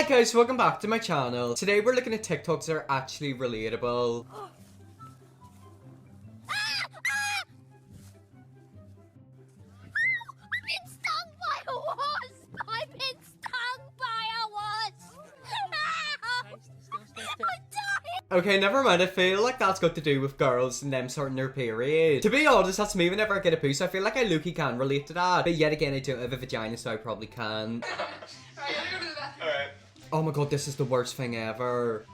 Hi guys, welcome back to my channel. Today we're looking at TikToks that are actually relatable. Okay, never mind. I feel like that's got to do with girls and them starting their period. To be honest, that's me whenever I get a poo, so I feel like I low-key can relate to that. But yet again, I don't have a vagina, so I probably can. Alright. Oh my god, this is the worst thing ever.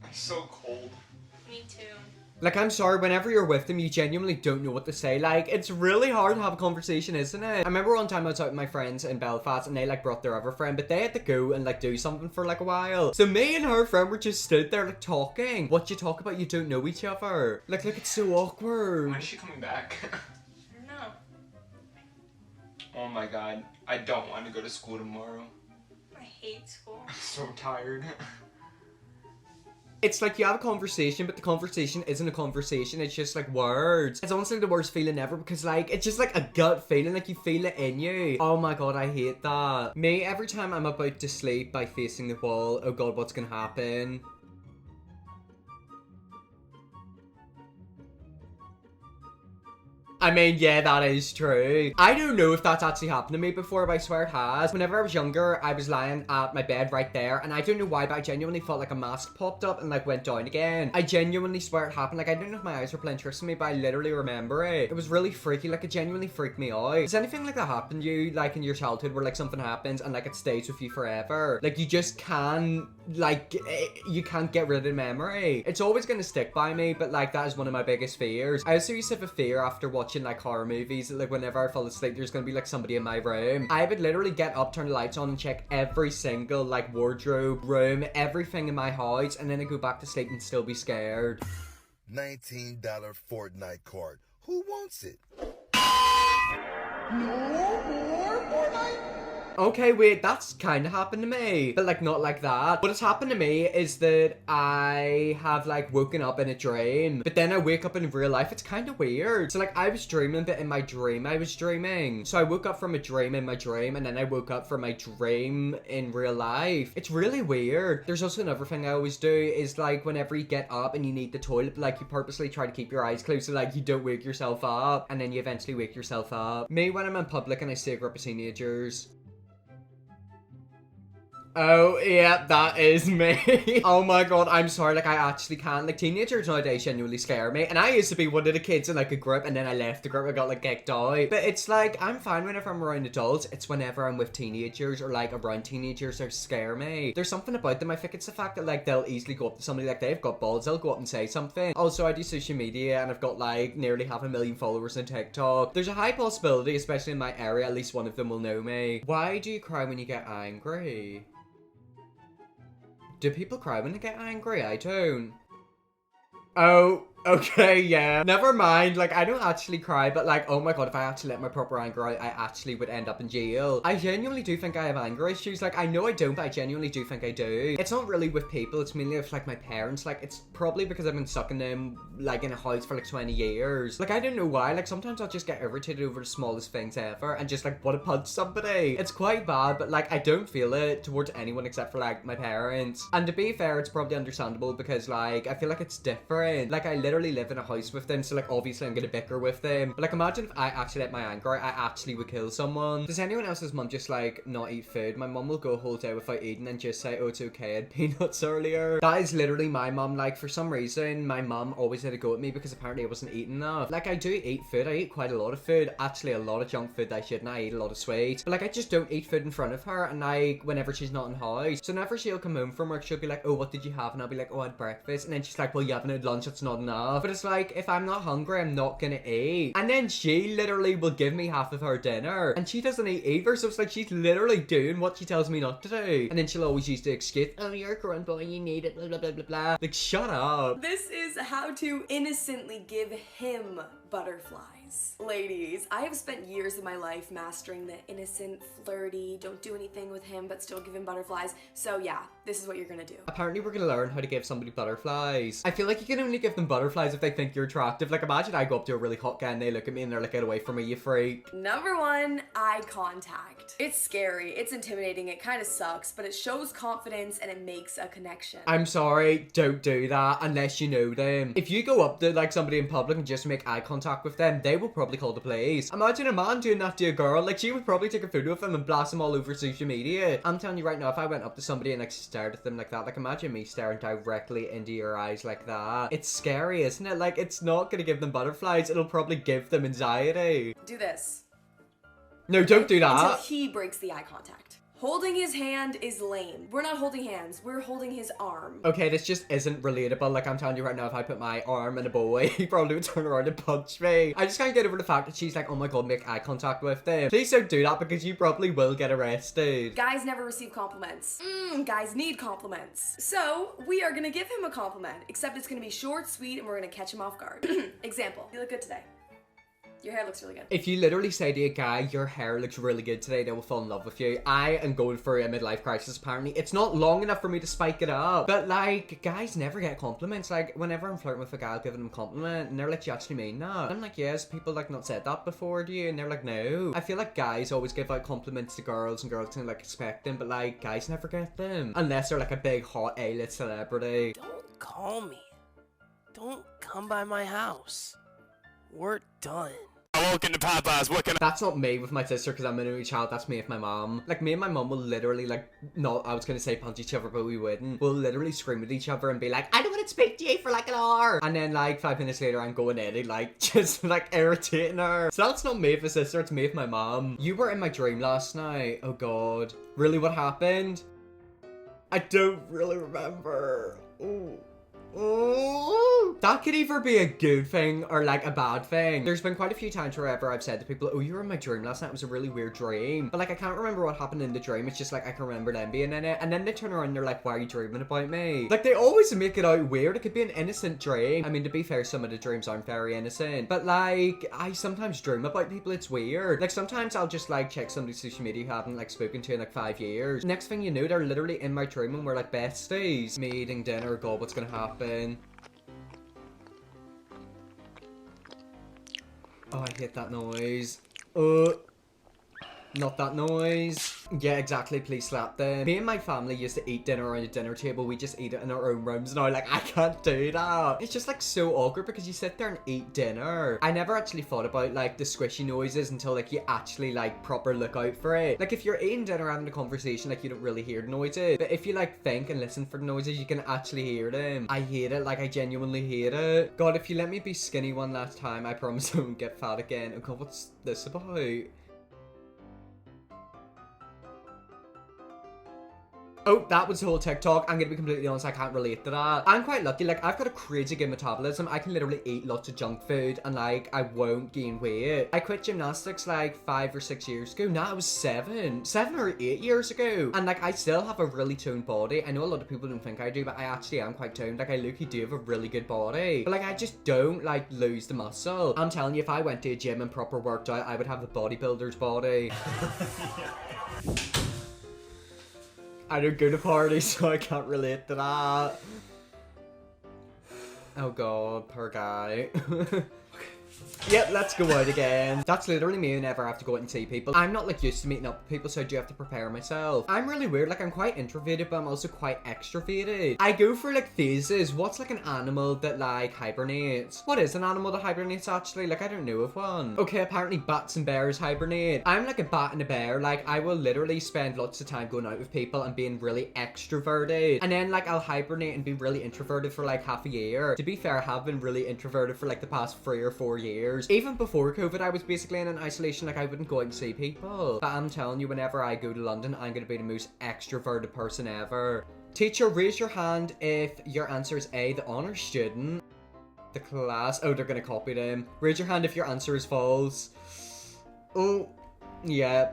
It's so cold. Me too. Like, I'm sorry, whenever you're with them, you genuinely don't know what to say. Like, it's really hard to have a conversation, isn't it? I remember one time I was out with my friends in Belfast and they, like, brought their other friend, but they had to go and, like, do something for, like, a while. So me and her friend were just stood there, like, talking. What you talk about? You don't know each other. Like, it's so awkward. When is she coming back? I don't know. Oh my god. I don't want to go to school tomorrow. I hate school. I'm so tired. It's like you have a conversation, but the conversation isn't a conversation. It's just like words. It's honestly the worst feeling ever because like, it's just like a gut feeling, like you feel it in you. Oh my god, I hate that. Me, every time I'm about to sleep by facing the wall, oh god, what's gonna happen? I mean, yeah, that is true. I don't know if that's actually happened to me before, but I swear it has. Whenever I was younger, I was lying at my bed right there, and I don't know why, but I genuinely felt like a mask popped up and like went down again. I genuinely swear it happened. Like, I don't know if my eyes were playing tricks on me, but I literally remember it. It was really freaky. Like, it genuinely freaked me out. Does anything like that happen to you, like in your childhood, where like something happens and like it stays with you forever? Like, you just can't, like, you can't get rid of the memory. It's always gonna stick by me, but like, that is one of my biggest fears. I also used to have a fear after watching like horror movies, like whenever I fall asleep there's gonna be like somebody in my room. I would literally get up, turn the lights on and check every single like wardrobe, room, everything in my house, and then I go back to sleep and still be scared. $19 Fortnite card. Who wants it? Okay, wait, that's kind of happened to me, but like not like that. What has happened to me is that I have like woken up in a dream, but then I wake up in real life. It's kind of weird. So like I was dreaming, but in my dream I was dreaming. So I woke up from a dream in my dream, and then I woke up from my dream in real life. It's really weird. There's also another thing I always do is like whenever you get up and you need the toilet, like you purposely try to keep your eyes closed so like you don't wake yourself up, and then you eventually wake yourself up. Me, when I'm in public and I see a group of teenagers. Oh, yeah, that is me. Oh my god, I'm sorry, like, I actually can't. Like, teenagers nowadays genuinely scare me. And I used to be one of the kids in, like, a group, and then I left the group, I got, like, kicked out. But it's like, I'm fine whenever I'm around adults. It's whenever I'm with teenagers, or, like, around teenagers that scare me. There's something about them. I think it's the fact that, like, they'll easily go up to somebody, like, they've got balls, they'll go up and say something. Also, I do social media, and I've got, like, nearly 500,000 followers on TikTok. There's a high possibility, especially in my area, at least one of them will know me. Why do you cry when you get angry? Do people cry when they get angry? I don't. Oh, okay, yeah. Never mind, like, I don't actually cry, but like, oh my god, if I actually let my proper anger out, I actually would end up in jail. I genuinely do think I have anger issues. Like, I know I don't, but I genuinely do think I do. It's not really with people, it's mainly with, like, my parents. Like, it's probably because I've been stuck in them, like, in a house for, like, 20 years. Like, I don't know why. Like, sometimes I'll just get irritated over the smallest things ever and just, like, want to punch somebody. It's quite bad, but, like, I don't feel it towards anyone except for, like, my parents. And to be fair, it's probably understandable because, like, I feel like it's different. Like, I literally live in a house with them, so like obviously I'm gonna bicker with them, but like imagine if I actually let my anger out, I actually would kill someone. Does anyone else's mum just like not eat food? My mum will go a whole day without eating and just say, oh, it's okay, I had peanuts earlier. That is literally my mum. Like, for some reason my mum always had to go at me because apparently I wasn't eating enough. Like, I do eat food, I eat quite a lot of food, actually a lot of junk food that I shouldn't. I eat a lot of sweets, but like I just don't eat food in front of her, and like whenever she's not in house, so whenever she'll come home from work, she'll be like, oh, what did you have? And I'll be like, oh, I had breakfast, and then she's like, well, you haven't had lunch, it's not enough. But it's like, if I'm not hungry, I'm not gonna eat. And then she literally will give me half of her dinner, and she doesn't eat either, so it's like she's literally doing what she tells me not to do. And then she'll always use the excuse, oh, you're a grown boy, you need it, blah blah blah blah blah. Like, shut up. This is how to innocently give him butterflies. Ladies, I have spent years of my life mastering the innocent, flirty, don't do anything with him but still give him butterflies. So yeah, this is what you're gonna do. Apparently we're gonna learn how to give somebody butterflies. I feel like you can only give them butterflies if they think you're attractive. Like imagine I go up to a really hot guy and they look at me and they're like, get away from me, you freak. Number 1, eye contact. It's scary, it's intimidating, it kind of sucks, but it shows confidence and it makes a connection. I'm sorry, don't do that unless you know them. If you go up to like somebody in public and just make eye contact with them, they will probably call the police. Imagine a man doing that to a girl. Like she would probably take a photo of him and blast him all over social media. I'm telling you right now, if I went up to somebody and like stared at them like that, like imagine me staring directly into your eyes like that. It's scary, isn't it? Like it's not gonna give them butterflies, it'll probably give them anxiety. Do this. No, don't do Until that. he breaks the eye contact. Holding his hand is lame. We're not holding hands, we're holding his arm. Okay, this just isn't relatable. Like, I'm telling you right now, if I put my arm in a boy, he probably would turn around and punch me. I just can't get over the fact that she's like, oh my god, make eye contact with them. Please don't do that because you probably will get arrested. Guys never receive compliments. Guys need compliments. So, we are gonna give him a compliment, except it's gonna be short, sweet, and we're gonna catch him off guard. Example, you look good today. Your hair looks really good. If you literally say to a guy, your hair looks really good today, they will fall in love with you. I am going for a midlife crisis, apparently. It's not long enough for me to spike it up. But, like, guys never get compliments. Like, whenever I'm flirting with a guy, I'll give them a compliment. And they're like, you actually mean that? I'm like, yes, people, like, not said that before, do you? And they're like, no. I feel like guys always give out compliments to girls and girls can, like, expect them. But, like, guys never get them. Unless they're, like, a big, hot A-list celebrity. Don't call me. Don't come by my house. We're done. I walk into Popeyes, what can I... That's not me with my sister because I'm an only child. That's me with my mom. Like, me and my mom will literally, like, not, I was going to say punch each other, but we wouldn't. We'll literally scream at each other and be like, I don't want to speak to you for like an hour. And then, like, 5 minutes later, I'm going in and, like, just, like, irritating her. So that's not me with a sister. It's me with my mom. You were in my dream last night. Oh, God. Really, what happened? I don't really remember. Ooh. Ooh. That could either be a good thing or like a bad thing. There's been quite a few times wherever I've said to people, oh, you were in my dream last night, it was a really weird dream. But like I can't remember what happened in the dream. It's just like I can remember them being in it. And then they turn around and they're like, why are you dreaming about me? Like they always make it out weird. It could be an innocent dream. I mean, to be fair, some of the dreams aren't very innocent. But like I sometimes dream about people. It's weird. Like sometimes I'll just like check somebody's social media who I haven't like spoken to in like 5 years. Next thing you know, they're literally in my dream and we're like besties. Me eating dinner, god, what's gonna happen? Oh, I hate that noise. Not that noise. Yeah, exactly. Please slap them. Me and my family used to eat dinner around a dinner table. We just eat it in our own rooms now. Like, I can't do that. It's just, like, so awkward because you sit there and eat dinner. I never actually thought about, like, the squishy noises until, like, you actually, like, proper look out for it. Like, if you're eating dinner having a conversation, like, you don't really hear the noises. But if you, like, think and listen for the noises, you can actually hear them. I hate it. Like, I genuinely hate it. God, if you let me be skinny one last time, I promise I won't get fat again. Oh, God, what's this about? Oh, that was the whole TikTok. I'm gonna be completely honest, I can't relate to that. I'm quite lucky, like, I've got a crazy good metabolism. I can literally eat lots of junk food and, like, I won't gain weight. I quit gymnastics, like, 5 or 6 years ago. Now it was 7 or 8 years ago. And, like, I still have a really toned body. I know a lot of people don't think I do, but I actually am quite toned. Like, I look-y do have a really good body. But, like, I just don't, like, lose the muscle. I'm telling you, if I went to a gym and proper worked out, I would have a bodybuilder's body. I don't go to parties, so I can't relate to that. Oh god, poor guy. Yep, let's go out again. That's literally me whenever I have to go out and see people. I'm not like used to meeting up with people, so I do have to prepare myself. I'm really weird, like I'm quite introverted, but I'm also quite extroverted. I go for like phases. What's like an animal that like hibernates? What is an animal that hibernates actually? Like I don't know of one. Okay, apparently bats and bears hibernate. I'm like a bat and a bear. Like I will literally spend lots of time going out with people and being really extroverted. And then like I'll hibernate and be really introverted for like half a year. To be fair, I have been really introverted for like the past 3 or 4 years. Even before COVID, I was basically in an isolation, like I wouldn't go out and see people. But I'm telling you, whenever I go to London, I'm gonna be the most extroverted person ever. Teacher, raise your hand if your answer is A, the honour student. The class, oh, they're gonna copy them. Raise your hand if your answer is false. Oh, yeah.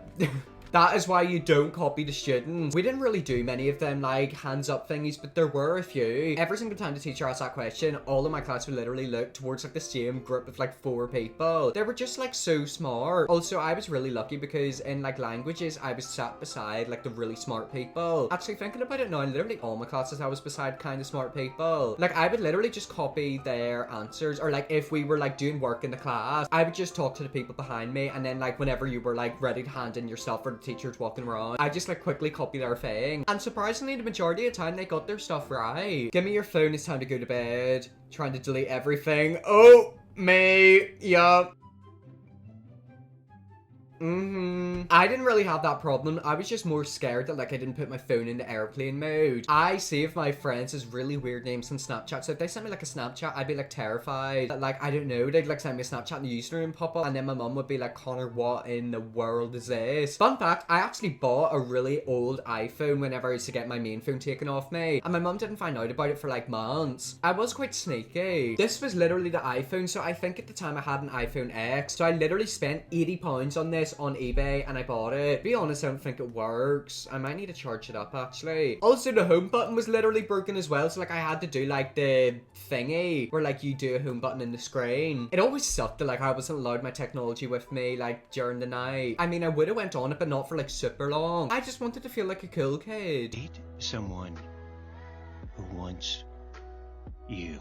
That is why you don't copy the students. We didn't really do many of them like hands up thingies, but there were a few. Every single time the teacher asked that question, all of my class would literally look towards like the same group of like 4 people. They were just like so smart. Also, I was really lucky because in like languages, I was sat beside like the really smart people. Actually, thinking about it now, literally all my classes I was beside kind of smart people. Like I would literally just copy their answers, or like if we were like doing work in the class, I would just talk to the people behind me, and then like whenever you were like ready to hand in your stuff or the teacher's walking around, I just like quickly copy their thing. And surprisingly, the majority of the time they got their stuff right. Give me your phone, it's time to go to bed. Trying to delete everything. Oh, me. Yup. I didn't really have that problem. I was just more scared that like I didn't put my phone into airplane mode. I save my friends as really weird names on Snapchat, so if they sent me like a Snapchat, I'd be like terrified that like, I don't know, they'd like send me a Snapchat and the username pop up, and then my mum would be like, Connor, what in the world is this? Fun fact, I actually bought a really old iPhone whenever I used to get my main phone taken off me, and my mum didn't find out about it for like months. I was quite sneaky. This was literally the iPhone, so I think at the time I had an iPhone X, so I literally spent £80 on this on eBay and I bought it. To be honest, I don't think it works. I might need to charge it up actually. Also, the home button was literally broken as well, so like I had to do like the thingy where like you do a home button in the screen. It always sucked that like I wasn't allowed my technology with me like during the night. I mean, I would have went on it, but not for like super long. I just wanted to feel like a cool kid. Date someone who wants you.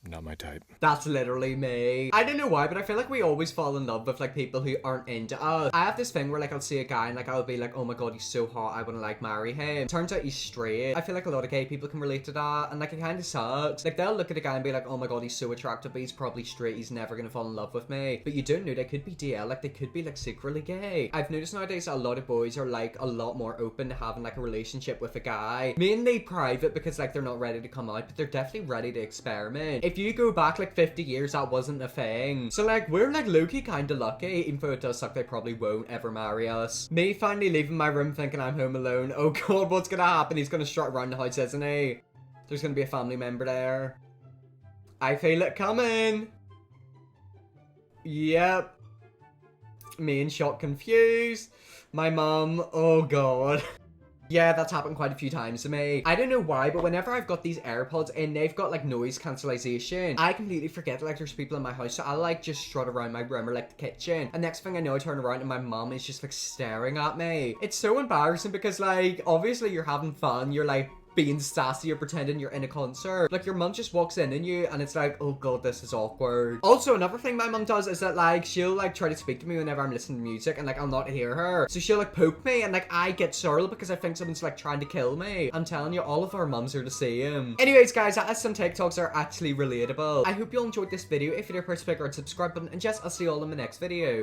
Not my type. That's literally me. I don't know why, but I feel like we always fall in love with like people who aren't into us. I have this thing where like I'll see a guy and like I'll be like, oh my god, he's so hot, I want to like marry him. Turns out he's straight. I feel like a lot of gay people can relate to that, and like it kind of sucks. Like they'll look at a guy and be like, oh my god, he's so attractive, but he's probably straight, he's never gonna fall in love with me. But you don't know, they could be DL, like they could be like secretly gay. I've noticed nowadays a lot of boys are like a lot more open to having like a relationship with a guy. Mainly private because like they're not ready to come out, but they're definitely ready to experiment. If you go back like 50 years, that wasn't a thing. So like we're like low-key kind of lucky, even though it does suck they probably won't ever marry us. Me finally leaving my room thinking I'm home alone. Oh god, what's gonna happen? He's gonna strut around the house, isn't he? There's gonna be a family member there. I feel it coming. Yep. Me and Shot confused. My mum. Oh god. Yeah, that's happened quite a few times to me. I don't know why, but whenever I've got these AirPods in, they've got like noise cancellation. I completely forget that like there's people in my house, so I'll like just strut around my room or like the kitchen. And next thing I know, I turn around and my mum is just like staring at me. It's so embarrassing because like, obviously you're having fun. You're like being sassy or pretending you're in a concert. Like your mum just walks in you and it's like, oh god, this is awkward. Also, another thing my mum does is that like she'll like try to speak to me whenever I'm listening to music and like I'll not hear her. So she'll like poke me and like I get startled because I think someone's like trying to kill me. I'm telling you, all of our mums are the same. Anyways guys, that is some TikToks that are actually relatable. I hope you all enjoyed this video. If you did, press the like or subscribe button, and yes, I'll see you all in the next video.